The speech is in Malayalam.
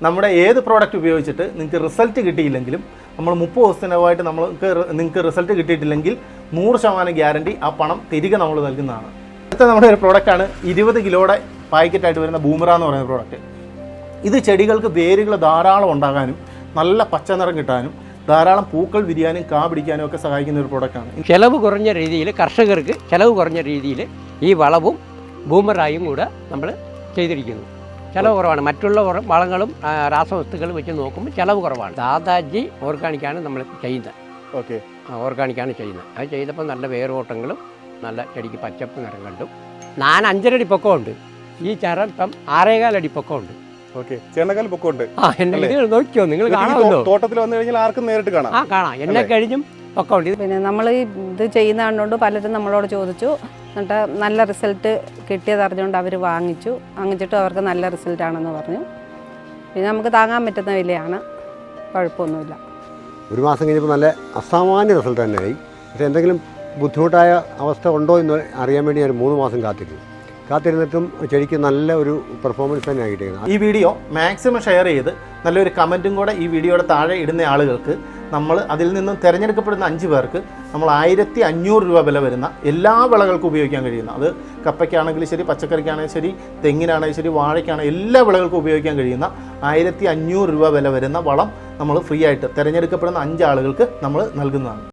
നമ്മുടെ ഏത് പ്രോഡക്റ്റ് ഉപയോഗിച്ചിട്ട് നിങ്ങൾക്ക് റിസൾട്ട് കിട്ടിയില്ലെങ്കിലും നമ്മൾ 30 ദിവസത്തിനകമായിട്ട് നിങ്ങൾക്ക് റിസൾട്ട് കിട്ടിയിട്ടില്ലെങ്കിൽ 100% ഗ്യാരണ്ടി ആ പണം തിരികെ നമ്മൾ നൽകുന്നതാണ്. അടുത്ത നമ്മുടെ ഒരു പ്രോഡക്റ്റാണ് 20 കിലോയുടെ പാക്കറ്റായിട്ട് വരുന്ന ബൂമറ എന്ന് പറയുന്ന പ്രോഡക്റ്റ്. ഇത് ചെടികൾക്ക് വേരുകൾ ധാരാളം ഉണ്ടാകാനും നല്ല പച്ച നിറം കിട്ടാനും ധാരാളം പൂക്കൾ വിരിയാനും കാ പിടിക്കാനും ഒക്കെ സഹായിക്കുന്ന ഒരു പ്രോഡക്റ്റാണ്. ചിലവ് കുറഞ്ഞ രീതിയിൽ കർഷകർക്ക് ചിലവ് കുറഞ്ഞ രീതിയിൽ ഈ വളവും ബൂമറായും കൂടെ നമ്മൾ ചെയ്തിരിക്കുന്നു. ചിലവ് കുറവാണ്. മറ്റുള്ള വളങ്ങളും രാസവസ്തുക്കളും വെച്ച് നോക്കുമ്പോൾ ചിലവ് കുറവാണ്. ദാദാജി ഓർഗാനിക്കാണ് നമ്മൾ ചെയ്യുന്നത്. ഓക്കെ, ഓർഗാനിക്കാണ് ചെയ്യുന്നത്. അത് ചെയ്തപ്പോൾ നല്ല വേരോട്ടങ്ങളും നല്ല ചെടിക്ക് പച്ചപ്പ് നിറം കണ്ടു. 5.5 അടി പൊക്കമുണ്ട്. ഈ ചരം ഇപ്പം 6.25 അടി പൊക്കമുണ്ട്. ഓക്കെ, ചേർന്നകാൽ പൊക്കമുണ്ട്. നോക്കിയോ, നിങ്ങൾ കാണാമല്ലോ. തോട്ടത്തിൽ വന്നു കഴിഞ്ഞാൽ ആർക്കും നേരിട്ട് കാണാം. കാണാം. എന്നെ കഴിഞ്ഞും പൊക്കമുണ്ട്. പിന്നെ നമ്മൾ ഇത് ചെയ്യുന്ന കണ്ടുകൊണ്ട് പലരും നമ്മളോട് ചോദിച്ചു. എന്നിട്ട് നല്ല റിസൾട്ട് കിട്ടിയതറിഞ്ഞുകൊണ്ട് അവർ വാങ്ങിച്ചിട്ട് അവർക്ക് നല്ല റിസൾട്ടാണെന്ന് പറഞ്ഞു. പിന്നെ നമുക്ക് താങ്ങാൻ പറ്റുന്ന വിലയാണ്, കുഴപ്പമൊന്നുമില്ല. ഒരു മാസം കഴിഞ്ഞപ്പോൾ നല്ല അസാമാന്യ റിസൾട്ട് തന്നെയായി. പക്ഷേ എന്തെങ്കിലും ബുദ്ധിമുട്ടായ അവസ്ഥ ഉണ്ടോ എന്ന് അറിയാൻ വേണ്ടി ഞാൻ 3 മാസം കാത്തിരുന്നിട്ടും ചെടിക്ക് നല്ല ഒരു പെർഫോമൻസ് തന്നെ കിട്ടിയത്. ഈ വീഡിയോ മാക്സിമം ഷെയർ ചെയ്ത് നല്ലൊരു കമൻറ്റും കൂടെ ഈ വീഡിയോയുടെ താഴെ ഇടുന്ന ആളുകൾക്ക് നമ്മൾ അതിൽ നിന്നും തിരഞ്ഞെടുക്കപ്പെടുന്ന 5 പേർക്ക് നമ്മൾ 1500 രൂപ വില വരുന്ന എല്ലാ വിളകൾക്കും ഉപയോഗിക്കാൻ കഴിയുന്ന, അത് കപ്പയ്ക്കാണെങ്കിലും ശരി, പച്ചക്കറിക്കാണെങ്കിലും ശരി, തെങ്ങിനാണെങ്കിലും ശരി, വാഴയ്ക്കാണെങ്കിലും എല്ലാ വിളകൾക്കും ഉപയോഗിക്കാൻ കഴിയുന്ന 1500 രൂപ വില വരുന്ന വളം നമ്മൾ ഫ്രീ ആയിട്ട് തിരഞ്ഞെടുക്കപ്പെടുന്ന 5 ആളുകൾക്ക് നമ്മൾ നൽകുന്നതാണ്.